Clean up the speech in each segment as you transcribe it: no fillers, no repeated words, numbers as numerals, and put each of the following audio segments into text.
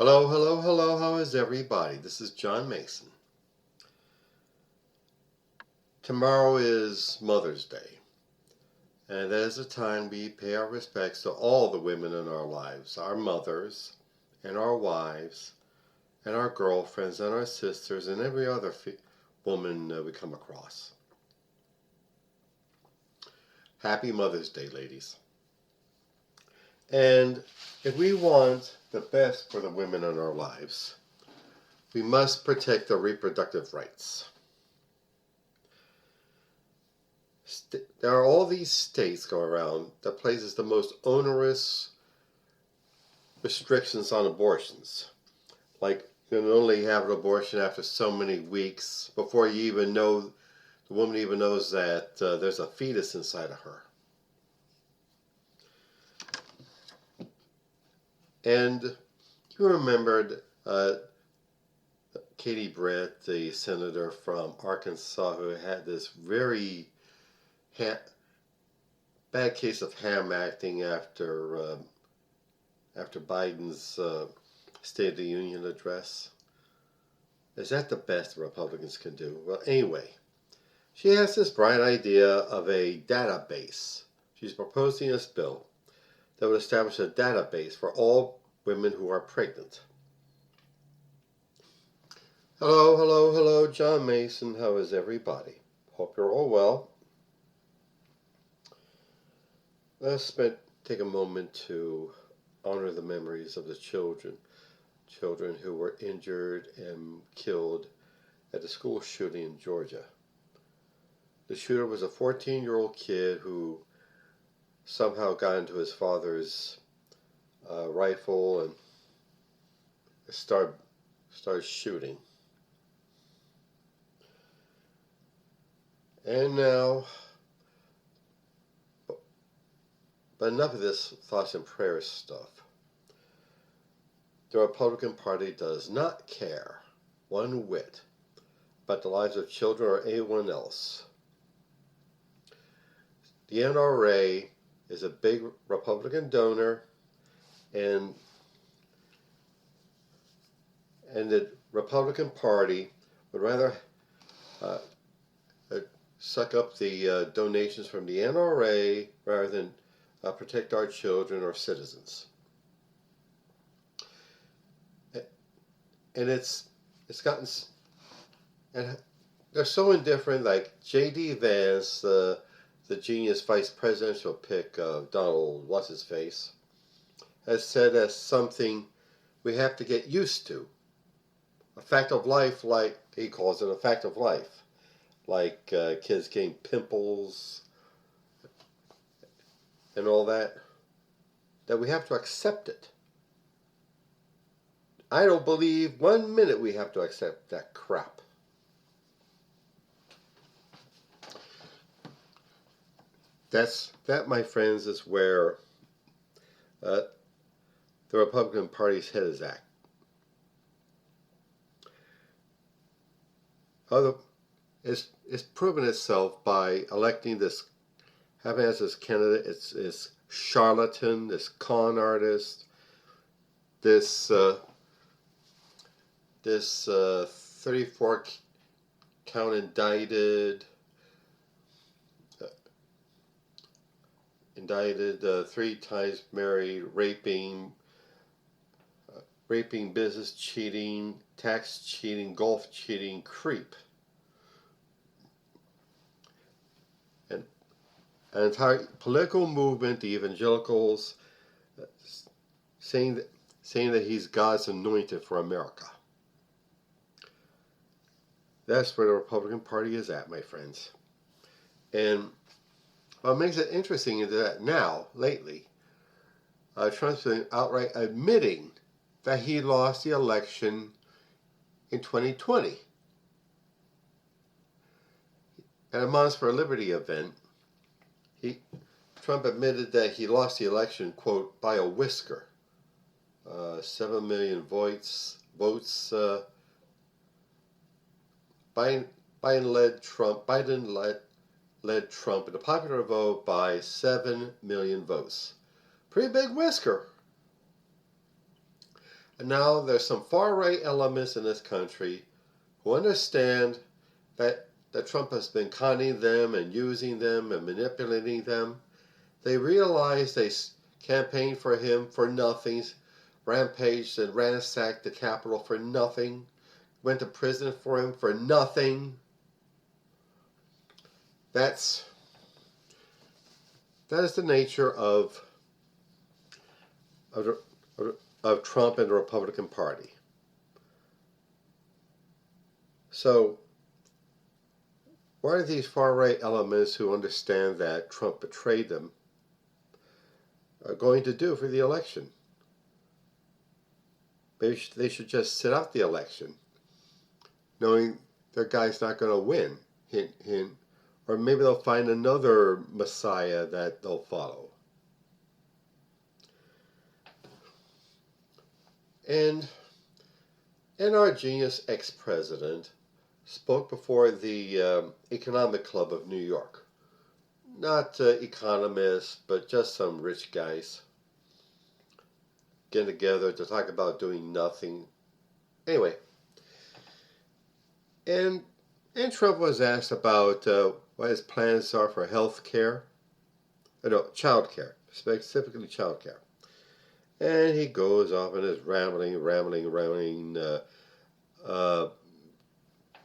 Hello, hello, hello. How is everybody? This is John Mason. Tomorrow is Mother's Day, and that is a time we pay our respects to all the women in our lives, our mothers, and our wives, and our girlfriends, and our sisters, and every other woman we come across. Happy Mother's Day, ladies. And if we want the best for the women in our lives, we must protect their reproductive rights. There are all these states going around that places the most onerous restrictions on abortions. Like, you can only have an abortion after so many weeks before you even know, the woman even knows that there's a fetus inside of her. And you remembered Katie Britt, the senator from Arkansas, who had this very bad case of ham acting after Biden's State of the Union address. Is that the best the Republicans can do? Well, anyway, she has this bright idea of a database. She's proposing this bill that would establish a database for all women who are pregnant. Hello, hello, hello, John Mason. How is everybody? Hope you're all well. Let's take a moment to honor the memories of the children who were injured and killed at the school shooting in Georgia. The shooter was a 14-year-old kid who somehow got into his father's rifle and started shooting. And now, but enough of this thoughts and prayers stuff. The Republican Party does not care one whit about the lives of children or anyone else. The NRA is a big Republican donor, and the Republican Party would rather suck up the donations from the NRA rather than protect our children or citizens. And it's gotten, and they're so indifferent. Like J.D. Vance, the genius vice presidential pick of Donald What's-His-Face, has said as something we have to get used to. A fact of life, like he calls it, a fact of life. Like kids getting pimples and all that we have to accept it. I don't believe 1 minute we have to accept that crap. That, my friends, is where the Republican Party's head is at. It's proven itself by electing having as this candidate, it's charlatan, this con artist, this 34 count indicted 3 times married, raping, business cheating, tax cheating, golf cheating creep. And an entire political movement, the evangelicals, saying that he's God's anointed for America. That's where the Republican Party is at, my friends. And what makes it interesting is that now, lately, Trump's been outright admitting that he lost the election in 2020. At a Moms for Liberty event, Trump admitted that he lost the election, quote, by a whisker. 7 million votes. Biden led Trump in the popular vote by 7 million votes. Pretty big whisker. And now there's some far-right elements in this country who understand that Trump has been conning them and using them and manipulating them. They realize they campaigned for him for nothing, rampaged and ransacked the Capitol for nothing, went to prison for him for nothing. That is the nature of Trump and the Republican Party. So, what are these far-right elements who understand that Trump betrayed them are going to do for the election? Maybe they should just sit out the election, knowing their guy's not going to win. Hint, hint. Or maybe they'll find another messiah that they'll follow. And our genius ex-president spoke before the Economic Club of New York. Not economists, but just some rich guys getting together to talk about doing nothing. Anyway, and Trump was asked about what his plans are for health care. No, child care, specifically child care. And he goes off and is rambling,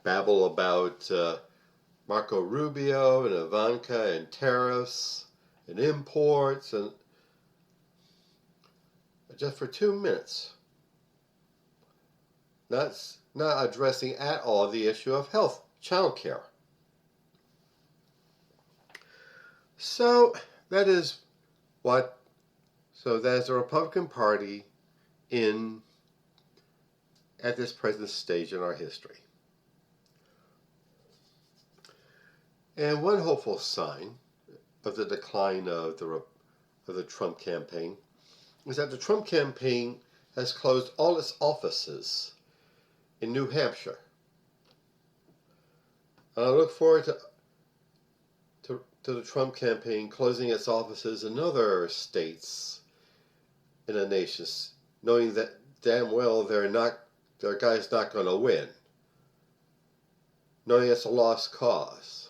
babble about Marco Rubio and Ivanka and tariffs and imports, and just for 2 minutes. Not addressing at all the issue of health, child care. So that is the Republican Party at this present stage in our history. And one hopeful sign of the decline of the Trump campaign is that the Trump campaign has closed all its offices in New Hampshire. And I look forward to the Trump campaign closing its offices in other states in the nation, knowing that damn well their guy's not going to win, knowing it's a lost cause,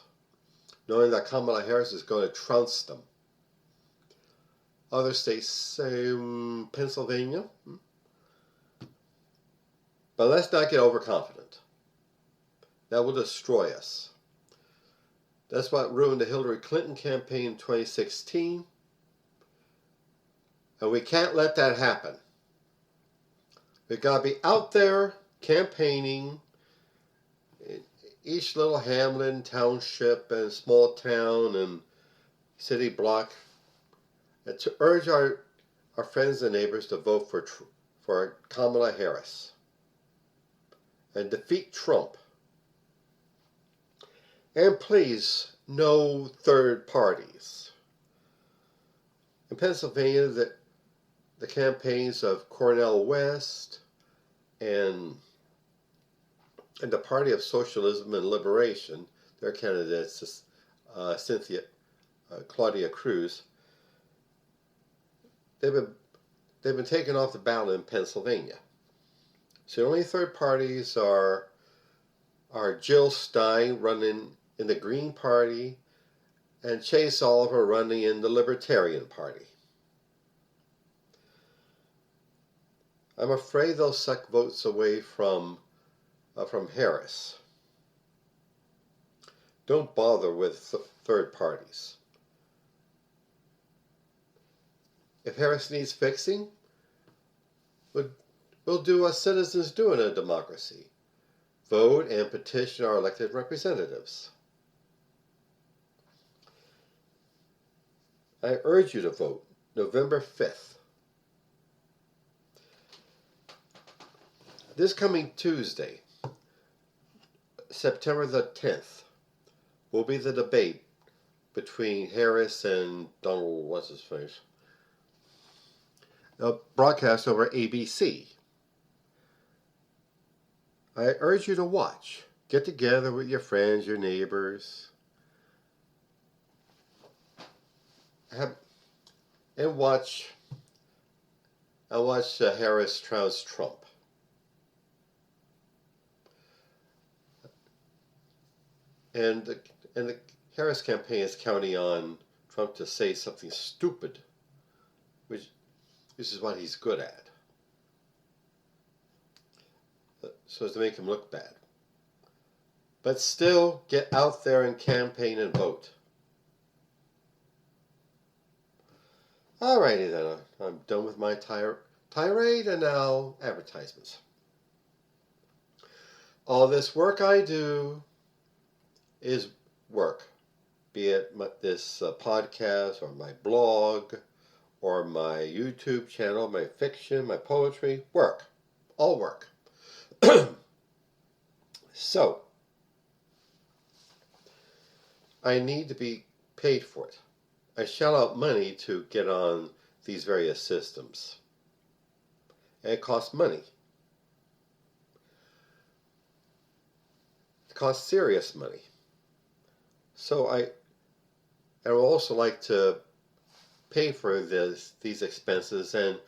knowing that Kamala Harris is going to trounce them. Other states, say Pennsylvania. But let's not get overconfident. That will destroy us. That's what ruined the Hillary Clinton campaign in 2016. And we can't let that happen. We've got to be out there campaigning in each little hamlet, township, and small town and city block, and to urge our friends and neighbors to vote for Kamala Harris and defeat Trump. And please, no third parties. In Pennsylvania, the campaigns of Cornel West and the Party of Socialism and Liberation, their candidates, Claudia Cruz, they've been taken off the ballot in Pennsylvania. So the only third parties are Jill Stein running in the Green Party and Chase Oliver running in the Libertarian Party. I'm afraid they'll suck votes away from Harris. Don't bother with third parties. If Harris needs fixing, we'll do what citizens do in a democracy. Vote and petition our elected representatives. I urge you to vote November 5th. This coming Tuesday, September the 10th, will be the debate between Harris and Donald, what's-his-face, broadcast over ABC. I urge you to watch. Get together with your friends, your neighbors, and watch I watched Harris trounce Trump. And the Harris campaign is counting on Trump to say something stupid, which is what he's good at, so as to make him look bad. But still, get out there and campaign and vote. Alrighty then, I'm done with my tirade, and now advertisements. All this work I do is work, be it this podcast or my blog or my YouTube channel, my fiction, my poetry, work, all work. So, I need to be paid for it. I shell out money to get on these various systems. And it costs money. It costs serious money. So I would also like to pay for these expenses and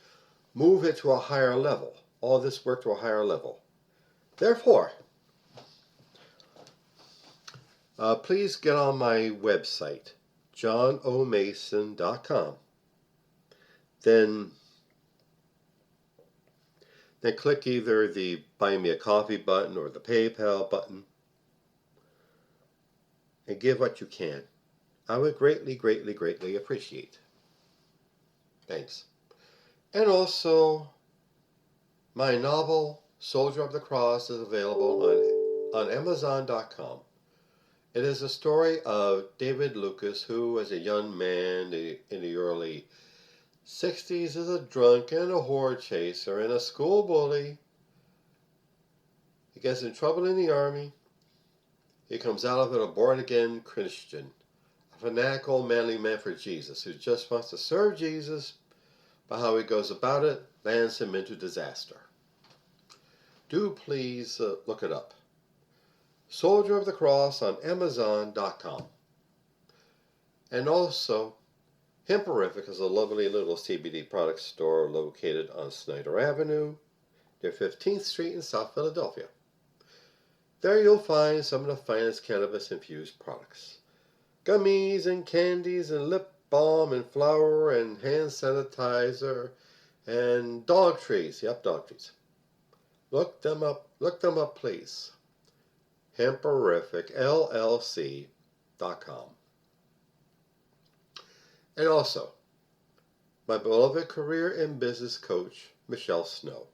move it to a higher level. All this work to a higher level. Therefore, please get on my website, johnomason.com. Then click either the Buy Me a Coffee button or the PayPal button and give what you can. I would greatly, greatly, greatly appreciate. Thanks. And also, my novel, Soldier of the Cross, is available on Amazon.com. It is a story of David Lucas, who, as a young man in the early 60s, is a drunk and a whore chaser and a school bully. He gets in trouble in the army. He comes out of it a born-again Christian, a fanatical, manly man for Jesus, who just wants to serve Jesus, but how he goes about it lands him into disaster. Do please look it up. Soldier of the Cross on Amazon.com. And also, Hemperific is a lovely little CBD product store located on Snyder Avenue near 15th Street in South Philadelphia. There you'll find some of the finest cannabis-infused products. Gummies and candies and lip balm and flour and hand sanitizer and dog trees. Yep, dog trees. Look them up, please. HemperificLLC.com. And also, my beloved career and business coach, Michelle Snow.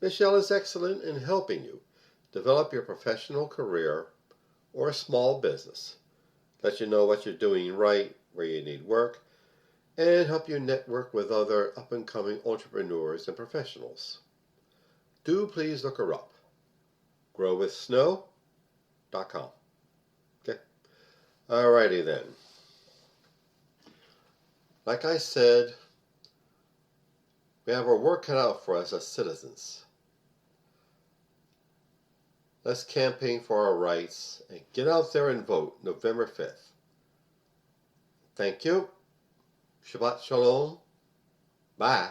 Michelle is excellent in helping you develop your professional career or small business, let you know what you're doing right, where you need work, and help you network with other up-and-coming entrepreneurs and professionals. Do please look her up. GrowWithSnow.com. Okay? Alrighty then. Like I said, we have our work cut out for us as citizens. Let's campaign for our rights and get out there and vote November 5th. Thank you. Shabbat Shalom. Bye.